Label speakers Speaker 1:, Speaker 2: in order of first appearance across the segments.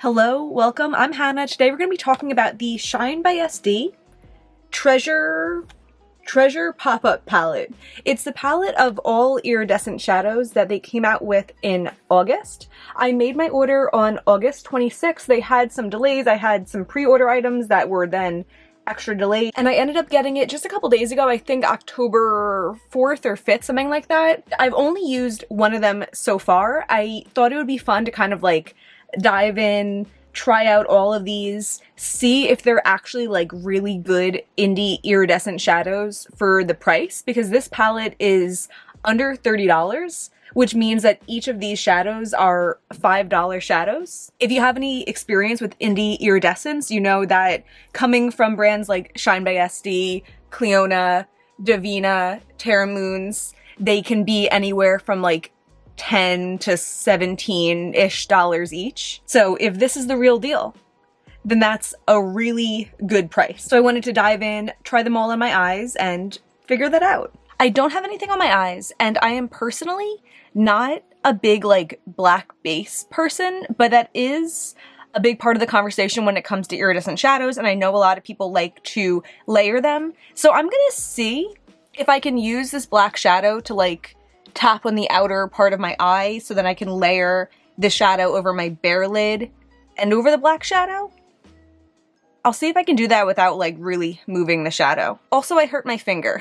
Speaker 1: Hello, welcome. I'm Hannah. Today we're going to be talking about the Shine by SD Treasure Pop-Up Palette. It's the palette of all iridescent shadows that they came out with in August. I made my order on August 26th. They had some delays. I had some pre-order items that were then extra delayed, and I ended up getting it just a couple days ago. I think October 4th or 5th, something like that. I've only used one of them so far. I thought it would be fun to kind of like dive in, try out all of these, see if they're actually like really good indie iridescent shadows for the price, because this palette is under $30, which means that each of these shadows are $5 shadows. If you have any experience with indie iridescence, you know that coming from brands like Shine by SD, Cleona, Davina, Terra Moons, they can be anywhere from like 10 to 17-ish dollars each. So if this is the real deal, then that's a really good price. So I wanted to dive in, try them all on my eyes, and figure that out. I don't have anything on my eyes, and I am personally not a big like black base person, but that is a big part of the conversation when it comes to iridescent shadows, and I know a lot of people like to layer them. So I'm gonna see if I can use this black shadow to like tap on the outer part of my eye so then I can layer the shadow over my bare lid and over the black shadow. I'll see if I can do that without like really moving the shadow. Also, I hurt my finger.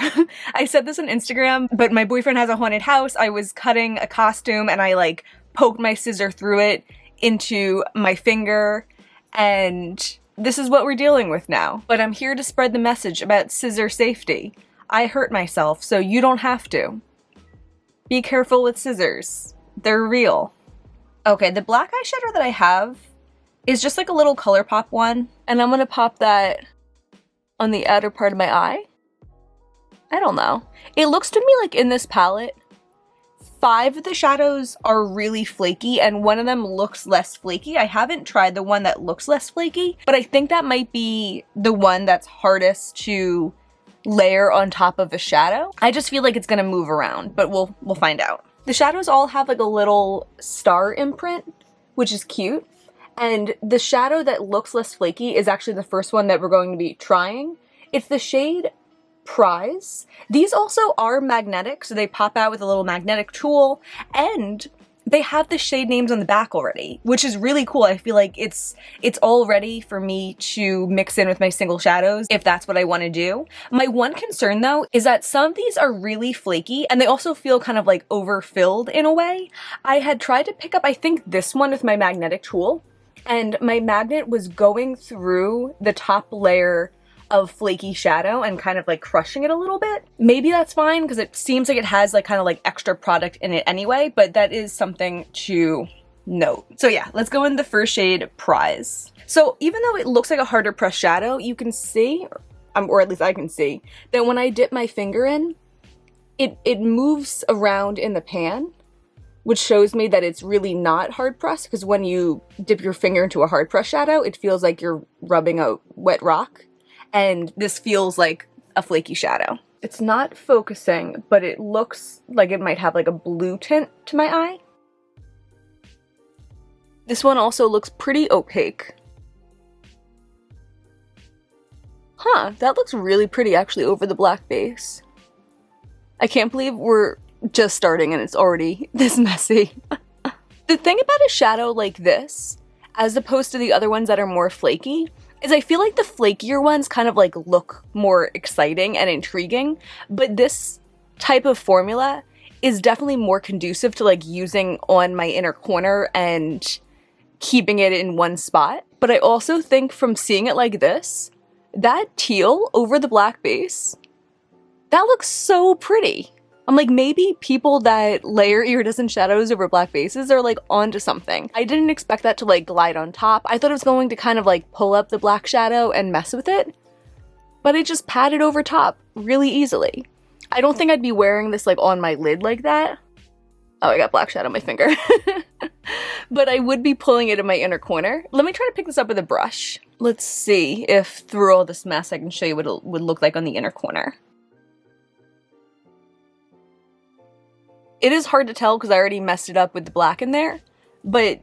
Speaker 1: I said this on Instagram, but my boyfriend has a haunted house. I was cutting a costume and I like poked my scissor through it into my finger, and this is what we're dealing with now. But I'm here to spread the message about scissor safety. I hurt myself, so you don't have to. Be careful with scissors. They're real. Okay, the black eyeshadow that I have is just like a little ColourPop one, and I'm gonna pop that on the outer part of my eye. I don't know. It looks to me like in this palette, 5 of the shadows are really flaky and one of them looks less flaky. I haven't tried the one that looks less flaky, but I think that might be the one that's hardest to layer on top of a shadow. I just feel like it's gonna move around, but we'll find out. The shadows all have like a little star imprint, which is cute. And the shadow that looks less flaky is actually the first one that we're going to be trying. It's the shade Prize. These also are magnetic, so they pop out with a little magnetic tool, and they have the shade names on the back already, which is really cool. I feel like it's all ready for me to mix in with my single shadows if that's what I want to do. My one concern though is that some of these are really flaky and they also feel kind of like overfilled in a way. I had tried to pick up, I think, this one with my magnetic tool, and my magnet was going through the top layer of flaky shadow and kind of like crushing it a little bit. Maybe that's fine because it seems like it has like kind of like extra product in it anyway, but that is something to note. So yeah, let's go in the first shade, Prize. So even though it looks like a harder pressed shadow, you can see, or at least I can see, that when I dip my finger in, it moves around in the pan, which shows me that it's really not hard pressed, because when you dip your finger into a hard pressed shadow, it feels like you're rubbing a wet rock. And this feels like a flaky shadow. It's not focusing, but it looks like it might have like a blue tint to my eye. This one also looks pretty opaque. Huh, that looks really pretty actually over the black base. I can't believe we're just starting and it's already this messy. The thing about a shadow like this, as opposed to the other ones that are more flaky, is I feel like the flakier ones kind of like look more exciting and intriguing, but this type of formula is definitely more conducive to like using on my inner corner and keeping it in one spot. But I also think from seeing it like this, that teal over the black base, that looks so pretty. I'm like, maybe people that layer iridescent shadows over black bases are like onto something. I didn't expect that to like glide on top. I thought it was going to kind of like pull up the black shadow and mess with it, but it just patted over top really easily. I don't think I'd be wearing this like on my lid like that. Oh, I got black shadow on my finger. But I would be pulling it in my inner corner. Let me try to pick this up with a brush. Let's see if through all this mess I can show you what it would look like on the inner corner. It is hard to tell because I already messed it up with the black in there, but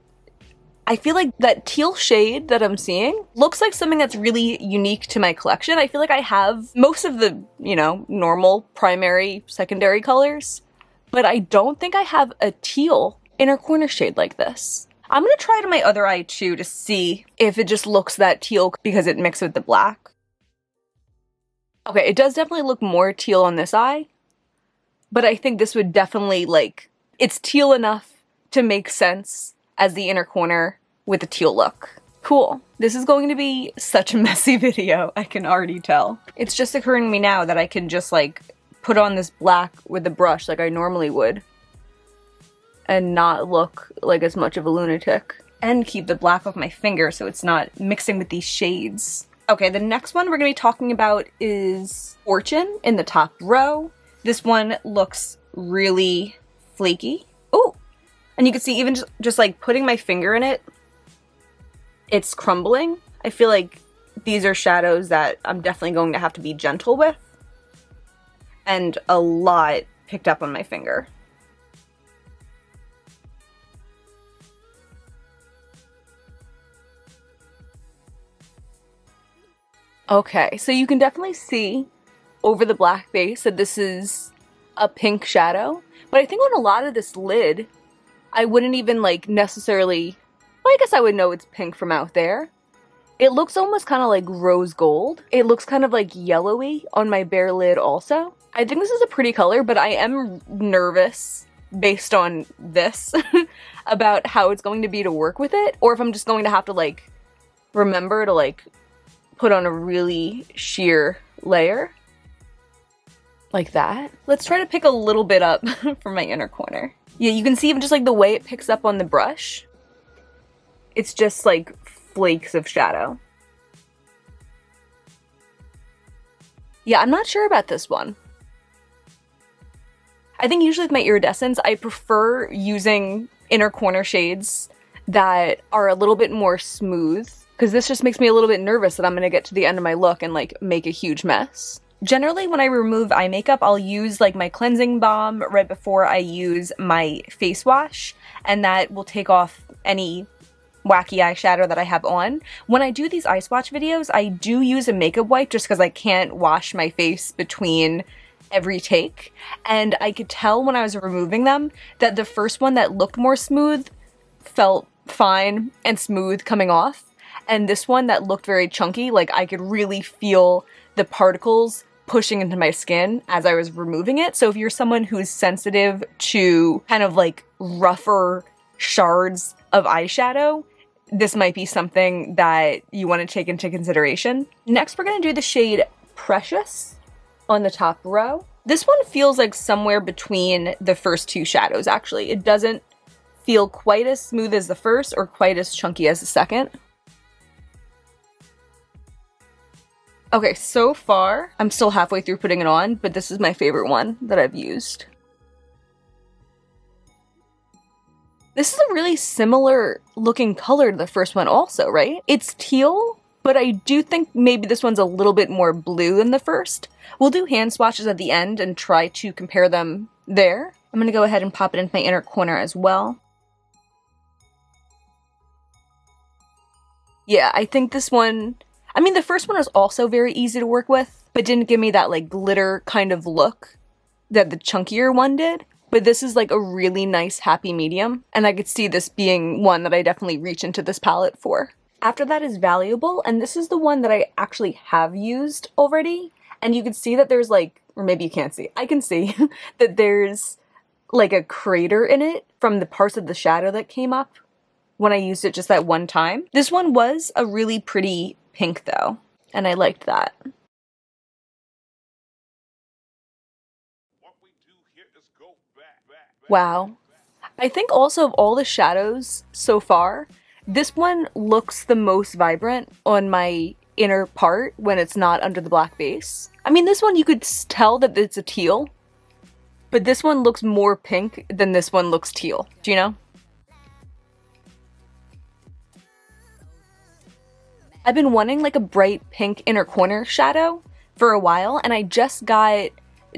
Speaker 1: I feel like that teal shade that I'm seeing looks like something that's really unique to my collection. I feel like I have most of the, you know, normal primary, secondary colors, but I don't think I have a teal inner corner shade like this. I'm gonna try it on my other eye too to see if it just looks that teal because it mixed with the black. Okay, it does definitely look more teal on this eye, but I think this would definitely, like, it's teal enough to make sense as the inner corner with a teal look. Cool. This is going to be such a messy video, I can already tell. It's just occurring to me now that I can just, like, put on this black with the brush like I normally would and not look like as much of a lunatic. And keep the black off my finger so it's not mixing with these shades. Okay, the next one we're going to be talking about is Fortune in the top row. This one looks really flaky. Oh, and you can see even just like putting my finger in it, it's crumbling. I feel like these are shadows that I'm definitely going to have to be gentle with. And a lot picked up on my finger. Okay, so you can definitely see over the black base that this is a pink shadow, but I think on a lot of this lid, I wouldn't even like necessarily, well, I guess I would know it's pink from out there. It looks almost kind of like rose gold. It looks kind of like yellowy on my bare lid also. I think this is a pretty color, but I am nervous based on this about how it's going to be to work with it, or if I'm just going to have to like remember to like put on a really sheer layer like that. Let's try to pick a little bit up for my inner corner. Yeah, you can see even just like the way it picks up on the brush. It's just like flakes of shadow. Yeah, I'm not sure about this one. I think usually with my iridescents, I prefer using inner corner shades that are a little bit more smooth, because this just makes me a little bit nervous that I'm going to get to the end of my look and like make a huge mess. Generally, when I remove eye makeup, I'll use like my cleansing balm right before I use my face wash, and that will take off any wacky eyeshadow that I have on. When I do these eye swatch videos, I do use a makeup wipe just because I can't wash my face between every take, and I could tell when I was removing them that the first one that looked more smooth felt fine and smooth coming off, and this one that looked very chunky, like I could really feel the particles pushing into my skin as I was removing it. So if you're someone who's sensitive to kind of like rougher shards of eyeshadow, this might be something that you want to take into consideration. Next, we're going to do the shade Precious on the top row. This one feels like somewhere between the first two shadows, actually. It doesn't feel quite as smooth as the first or quite as chunky as the second. Okay, so far, I'm still halfway through putting it on, but this is my favorite one that I've used. This is a really similar looking color to the first one also, right? It's teal, but I do think maybe this one's a little bit more blue than the first. We'll do hand swatches at the end and try to compare them there. I'm gonna go ahead and pop it into my inner corner as well. Yeah, I think this one, I mean, the first one was also very easy to work with, but didn't give me that like glitter kind of look that the chunkier one did. But this is like a really nice happy medium, and I could see this being one that I definitely reach into this palette for. After that is Valuable, and this is the one that I actually have used already, and you can see that there's like, or maybe you can't see, I can see that there's like a crater in it from the parts of the shadow that came up when I used it just that one time. This one was a really pretty pink though, and I liked that. Wow. I think also of all the shadows so far, this one looks the most vibrant on my inner part when it's not under the black base. I mean, this one you could tell that it's a teal, but this one looks more pink than this one looks teal. Do you know? I've been wanting like a bright pink inner corner shadow for a while, and I just got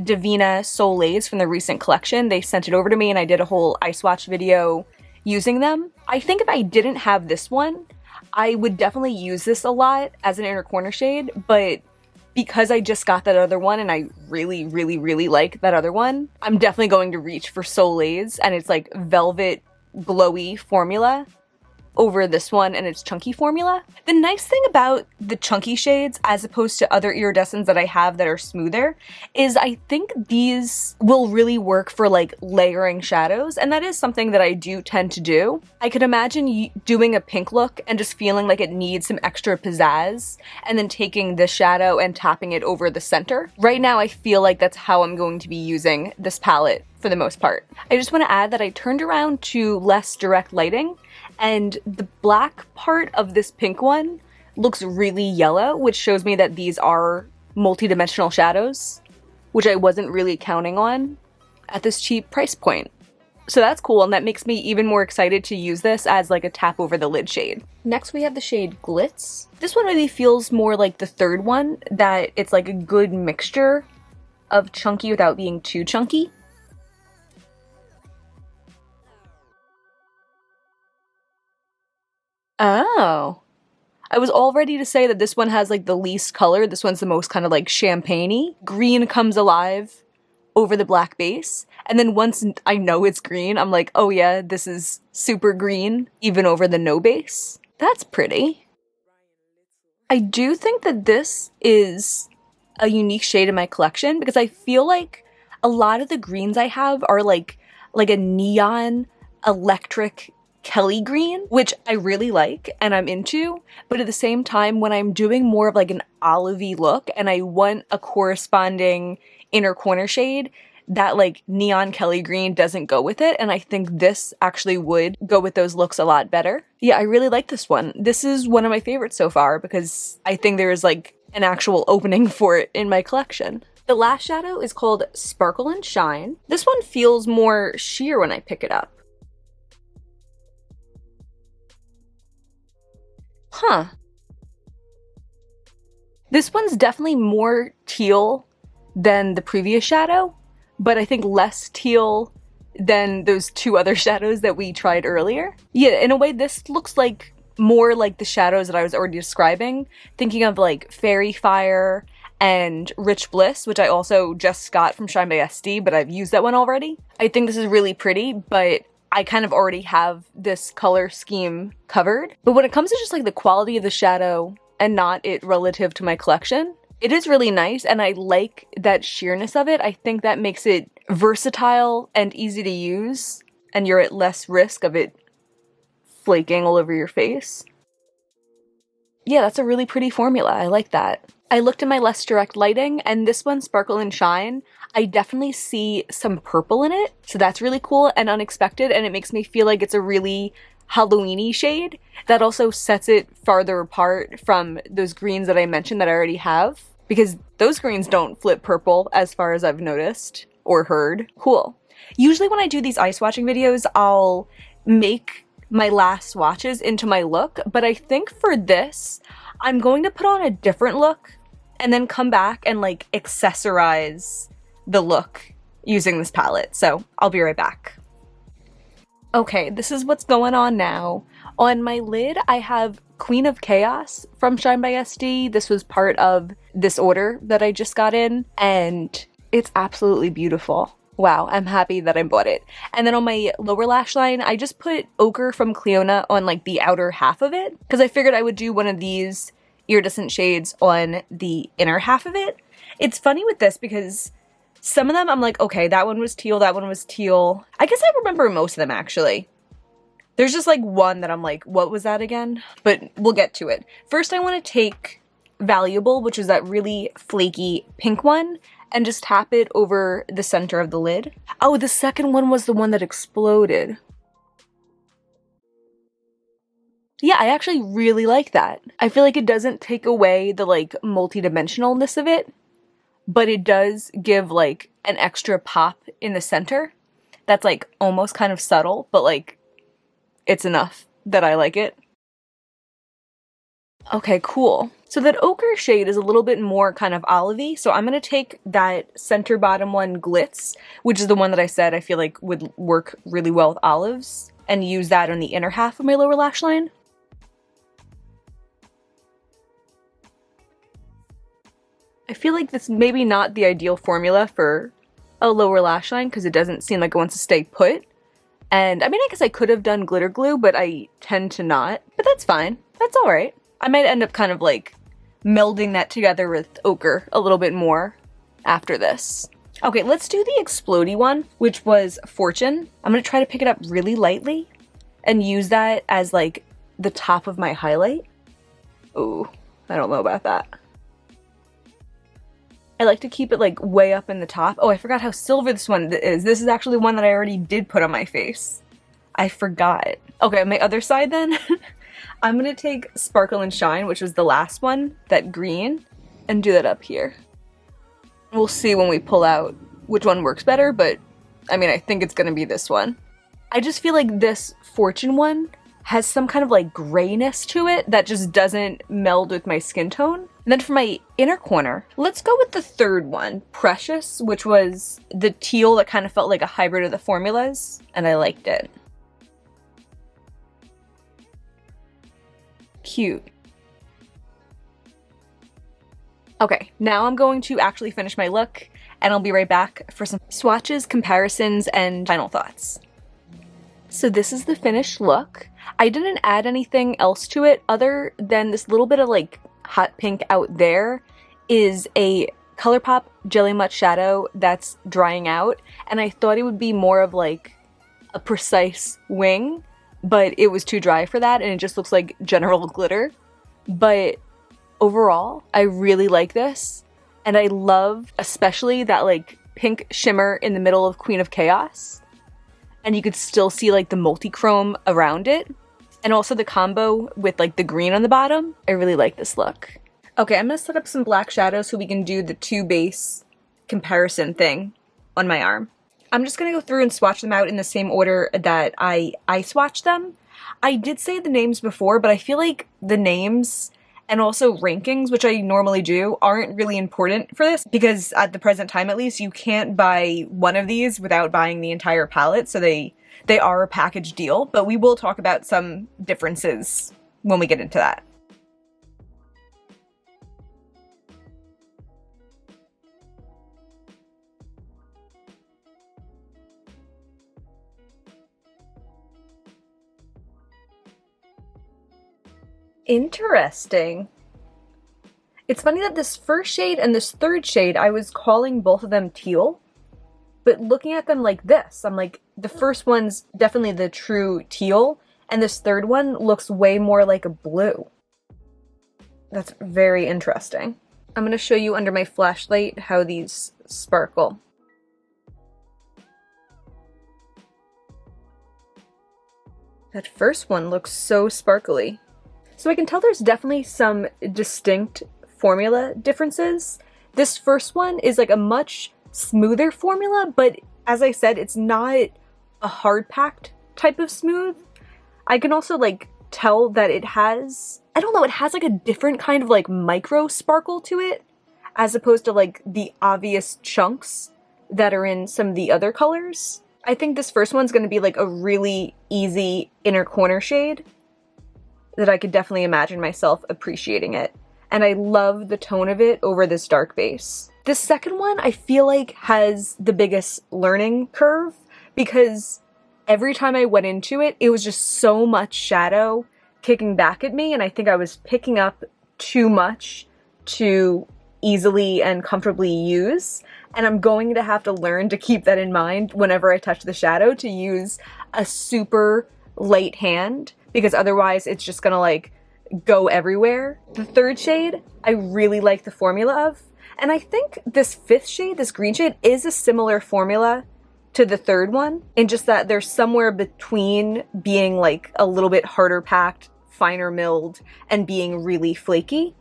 Speaker 1: Divina Soleil's from the recent collection. They sent it over to me and I did a whole eye swatch video using them. I think if I didn't have this one, I would definitely use this a lot as an inner corner shade, but because I just got that other one and I really, really, really like that other one, I'm definitely going to reach for Soleil's, and it's like velvet glowy formula over this one and its chunky formula. The nice thing about the chunky shades as opposed to other iridescents that I have that are smoother is I think these will really work for like layering shadows, and that is something that I do tend to do. I could imagine doing a pink look and just feeling like it needs some extra pizzazz and then taking this shadow and tapping it over the center. Right now I feel like that's how I'm going to be using this palette for the most part. I just want to add that I turned around to less direct lighting, and the black part of this pink one looks really yellow, which shows me that these are multi-dimensional shadows, which I wasn't really counting on at this cheap price point. So that's cool, and that makes me even more excited to use this as like a tap over the lid shade. Next we have the shade Glitz. This one maybe feels more like the third one, that it's like a good mixture of chunky without being too chunky. Oh. I was all ready to say that this one has like the least color. This one's the most kind of like champagne-y. Green comes alive over the black base. And then once I know it's green, I'm like, oh yeah, this is super green, even over the no base. That's pretty. I do think that this is a unique shade in my collection because I feel like a lot of the greens I have are like a neon electric Kelly green, which I really like and I'm into, but at the same time, when I'm doing more of like an olivey look and I want a corresponding inner corner shade, that like neon Kelly green doesn't go with it, and I think this actually would go with those looks a lot better. Yeah, I really like this one. This is one of my favorites so far because I think there is like an actual opening for it in my collection. The last shadow is called Sparkle and Shine. This one feels more sheer when I pick it up. Huh. This one's definitely more teal than the previous shadow, but I think less teal than those two other shadows that we tried earlier. Yeah, in a way, this looks like more like the shadows that I was already describing, thinking of like Fairy Fire and Rich Bliss, which I also just got from Shine by SD, but I've used that one already. I think this is really pretty, but I kind of already have this color scheme covered. But when it comes to just like the quality of the shadow and not it relative to my collection, it is really nice, and I like that sheerness of it. I think that makes it versatile and easy to use, and you're at less risk of it flaking all over your face. Yeah, that's a really pretty formula. I like that. I looked at my less direct lighting, and this one, Sparkle and Shine, I definitely see some purple in it, so that's really cool and unexpected, and it makes me feel like it's a really Halloween-y shade that also sets it farther apart from those greens that I mentioned that I already have, because those greens don't flip purple as far as I've noticed or heard. Cool. Usually when I do these eye swatching videos, I'll make my last swatches into my look, but I think for this, I'm going to put on a different look and then come back and like accessorize the look using this palette. So I'll be right back. Okay, this is what's going on now. On my lid, I have Queen of Chaos from Shine by SD. This was part of this order that I just got in, and it's absolutely beautiful. Wow, I'm happy that I bought it. And then on my lower lash line, I just put Ochre from Cleona on like the outer half of it, because I figured I would do one of these iridescent shades on the inner half of it. It's funny with this because some of them I'm like, okay, that one was teal, that one was teal. I guess I remember most of them actually. There's just like one that I'm like, what was that again? But we'll get to it. First, I want to take Valuable, which is that really flaky pink one, and just tap it over the center of the lid. Oh, the second one was the one that exploded. Yeah, I actually really like that. I feel like it doesn't take away the like multi-dimensionalness of it, but it does give like an extra pop in the center that's like almost kind of subtle, but like it's enough that I like it. Okay, cool. So that ochre shade is a little bit more kind of olivey, so I'm going to take that center bottom one, Glitz, which is the one that I said I feel like would work really well with olives, and use that on the inner half of my lower lash line. I feel like this may be not the ideal formula for a lower lash line because it doesn't seem like it wants to stay put. And I mean, I guess I could have done glitter glue, but I tend to not. But that's fine. That's all right. I might end up kind of like melding that together with ochre a little bit more after this. Okay, let's do the explodey one, which was Fortune. I'm gonna try to pick it up really lightly and use that as like the top of my highlight. Ooh, I don't know about that. I like to keep it like way up in the top. Oh, I forgot how silver this one is. This is actually one that I already did put on my face. I forgot. Okay, on my other side then, I'm gonna take Sparkle and Shine, which was the last one, that green, and do that up here. We'll see when we pull out which one works better, but I mean, I think it's gonna be this one. I just feel like this Fortune one has some kind of like grayness to it that just doesn't meld with my skin tone. And then for my inner corner, let's go with the third one, Precious, which was the teal that kind of felt like a hybrid of the formulas, and I liked it. Cute. Okay, now I'm going to actually finish my look, and I'll be right back for some swatches, comparisons, and final thoughts. So this is the finished look. I didn't add anything else to it other than this little bit of like hot pink out there is a ColourPop Jelly Much shadow that's drying out, and I thought it would be more of like a precise wing, but it was too dry for that and it just looks like general glitter. But overall, I really like this, and I love especially that like pink shimmer in the middle of Queen of Chaos, and you could still see like the multi-chrome around it, and also the combo with like the green on the bottom. I really like this look. Okay, I'm gonna set up some black shadows so we can do the two base comparison thing on my arm. I'm just gonna go through and swatch them out in the same order that I swatched them. I did say the names before, but I feel like the names and also rankings, which I normally do, aren't really important for this because at the present time at least, you can't buy one of these without buying the entire palette, so they are a package deal, but we will talk about some differences when we get into that. Interesting. It's funny that this first shade and this third shade, I was calling both of them teal, but looking at them like this, I'm like, the first one's definitely the true teal, and this third one looks way more like a blue. That's very interesting. I'm gonna show you under my flashlight how these sparkle. That first one looks so sparkly. So I can tell there's definitely some distinct formula differences. This first one is like a much smoother formula, but as I said, it's not a hard-packed type of smooth. I can also like tell that it has, I don't know, it has like a different kind of like micro sparkle to it, as opposed to like the obvious chunks that are in some of the other colors. I think this first one's gonna be like a really easy inner corner shade that I could definitely imagine myself appreciating it. And I love the tone of it over this dark base. This second one I feel like has the biggest learning curve because every time I went into it, it was just so much shadow kicking back at me, and I think I was picking up too much to easily and comfortably use. And I'm going to have to learn to keep that in mind whenever I touch the shadow, to use a super light hand, because otherwise it's just gonna like go everywhere. The third shade, I really like the formula of, and I think this fifth shade, this green shade, is a similar formula to the third one, in just that they're somewhere between being like a little bit harder packed, finer milled, and being really flaky.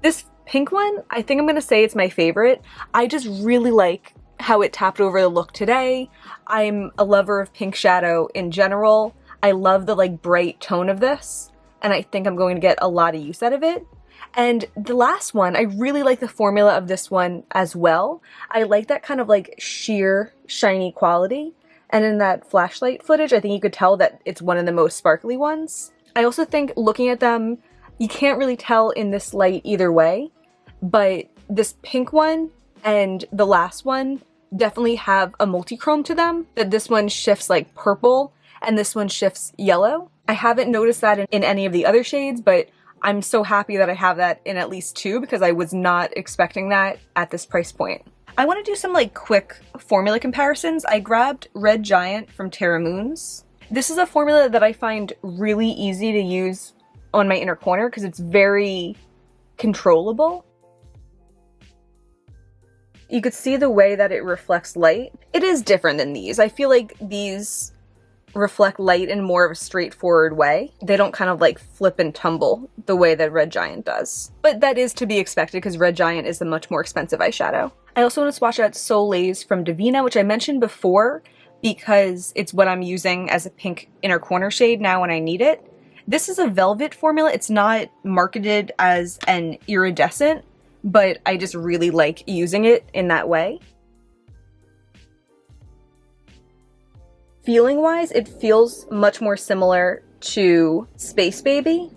Speaker 1: This pink one, I think I'm gonna say it's my favorite. I just really like how it tapped over the look today. I'm a lover of pink shadow in general. I love the like bright tone of this, and I think I'm going to get a lot of use out of it. And the last one, I really like the formula of this one as well. I like that kind of like sheer, shiny quality. And in that flashlight footage, I think you could tell that it's one of the most sparkly ones. I also think looking at them, you can't really tell in this light either way, but this pink one and the last one definitely have a multi-chrome to them, that this one shifts like purple and this one shifts yellow. I haven't noticed that in any of the other shades, but I'm so happy that I have that in at least two because I was not expecting that at this price point. I want to do some like quick formula comparisons. I grabbed Red Giant from Terra Moons. This is a formula that I find really easy to use on my inner corner because it's very controllable. You could see the way that it reflects light. It is different than these. I feel like these reflect light in more of a straightforward way. They don't kind of like flip and tumble the way that Red Giant does. But that is to be expected because Red Giant is a much more expensive eyeshadow. I also want to swatch out Soleil's from Divina, which I mentioned before because it's what I'm using as a pink inner corner shade now when I need it. This is a velvet formula. It's not marketed as an iridescent, but I just really like using it in that way. Feeling-wise, it feels much more similar to Space Baby.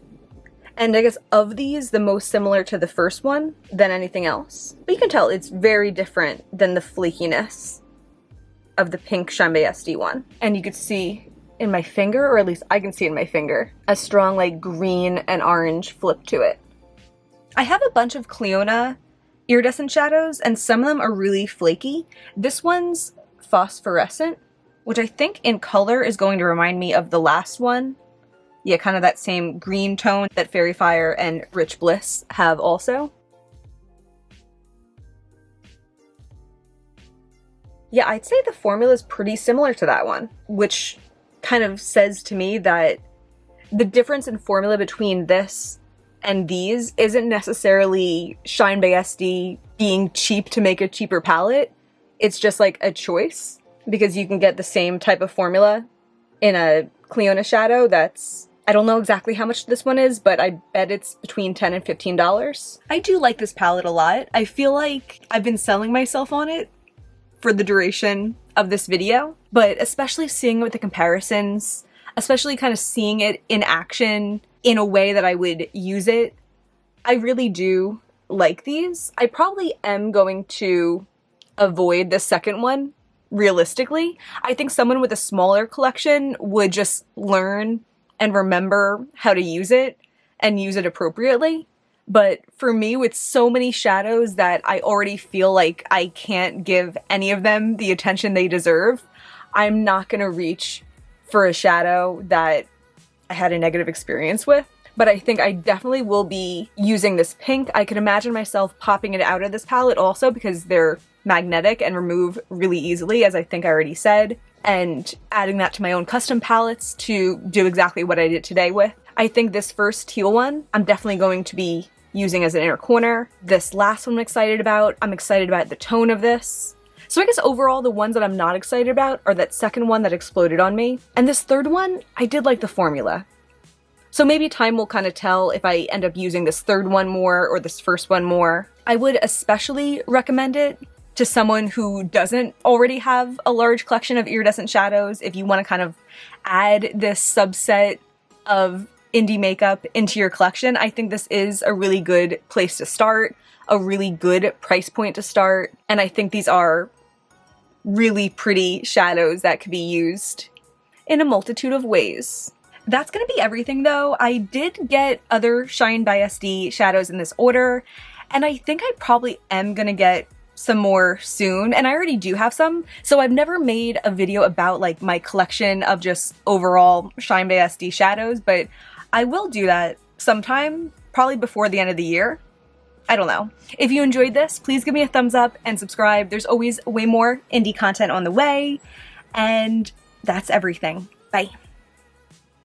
Speaker 1: And I guess of these, the most similar to the first one than anything else. But you can tell it's very different than the flakiness of the pink Shine by SD one. And you could see in my finger, or at least I can see in my finger, a strong like green and orange flip to it. I have a bunch of Clionadh iridescent shadows, and some of them are really flaky. This one's phosphorescent, which I think in color is going to remind me of the last one. Yeah, kind of that same green tone that Fairy Fire and Rich Bliss have also. Yeah, I'd say the formula is pretty similar to that one, which kind of says to me that the difference in formula between this and these isn't necessarily Shine by SD being cheap to make a cheaper palette. It's just like a choice because you can get the same type of formula in a Clionadh shadow that's, I don't know exactly how much this one is, but I bet it's between $10 and $15. I do like this palette a lot. I feel like I've been selling myself on it for the duration of this video, but especially seeing it with the comparisons, especially kind of seeing it in action in a way that I would use it, I really do like these. I probably am going to avoid the second one, realistically. I think someone with a smaller collection would just learn and remember how to use it and use it appropriately. But for me, with so many shadows that I already feel like I can't give any of them the attention they deserve, I'm not gonna reach for a shadow that I had a negative experience with. But I think I definitely will be using this pink. I could imagine myself popping it out of this palette also because they're magnetic and remove really easily, as I think I already said, and adding that to my own custom palettes to do exactly what I did today with. I think this first teal one, I'm definitely going to be using as an inner corner. This last one I'm excited about. I'm excited about the tone of this. So I guess overall the ones that I'm not excited about are that second one that exploded on me. And this third one, I did like the formula. So maybe time will kind of tell if I end up using this third one more or this first one more. I would especially recommend it to someone who doesn't already have a large collection of iridescent shadows. If you want to kind of add this subset of indie makeup into your collection, I think this is a really good place to start, a really good price point to start, and I think these are really pretty shadows that could be used in a multitude of ways. That's gonna be everything though. I did get other Shine by SD shadows in this order, and I think I probably am gonna get some more soon, and I already do have some. So I've never made a video about like my collection of just overall Shine by SD shadows, but I will do that sometime, probably before the end of the year. I don't know. If you enjoyed this, please give me a thumbs up and subscribe. There's always way more indie content on the way, and that's everything. Bye.